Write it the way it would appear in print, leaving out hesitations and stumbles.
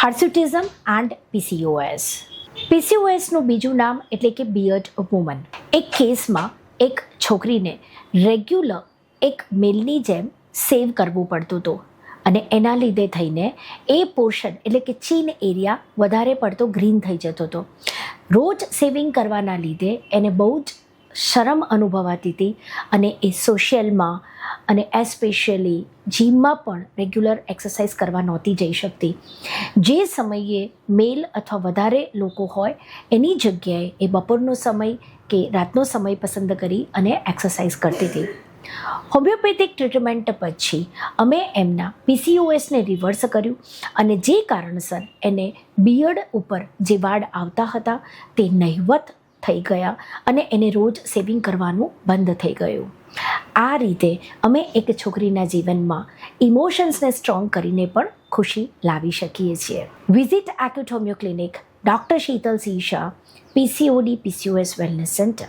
હાર્સુટિઝમ and PCOS. પીસીઓએસનું બીજું નામ એટલે કે બિયર્ડ વુમન. એક કેસમાં એક છોકરીને રેગ્યુલર એક મેલની જેમ સેવ કરવું પડતું હતું અને એના લીધે થઈને એ પોર્શન એટલે કે ચીન એરિયા વધારે પડતો ગ્રીન થઈ જતો હતો. રોજ સેવિંગ કરવાના લીધે એને બહુ જ શરમ અનુભવાતી હતી અને એ સોશિયલમાં અને એસ્પેશિયલી જીમમાં પણ રેગ્યુલર એક્સરસાઇઝ કરવા નહોતી જઈ શકતી. જે સમયે મેલ અથવા વધારે લોકો હોય એની જગ્યાએ એ બપોરનો સમય કે રાતનો સમય પસંદ કરી અને એક્સરસાઇઝ કરતી હતી. હોમિયોપેથિક ટ્રીટમેન્ટ પછી અમે એમના પીસીઓએસને રિવર્સ કર્યું અને જે કારણસર એને બિયર્ડ ઉપર જે વાળ આવતા હતા તે નહિવત થઈ ગયા અને એને રોજ સેવિંગ કરવાનું બંધ થઈ ગયું. આ રીતે અમે એક છોકરીના જીવનમાં ઇમોશન્સને સ્ટ્રોંગ કરીને પણ ખુશી લાવી શકીએ છીએ. Visit acute homeo clinic, doctor Sheetal Singh Shah, PCOD PCOS wellness centre.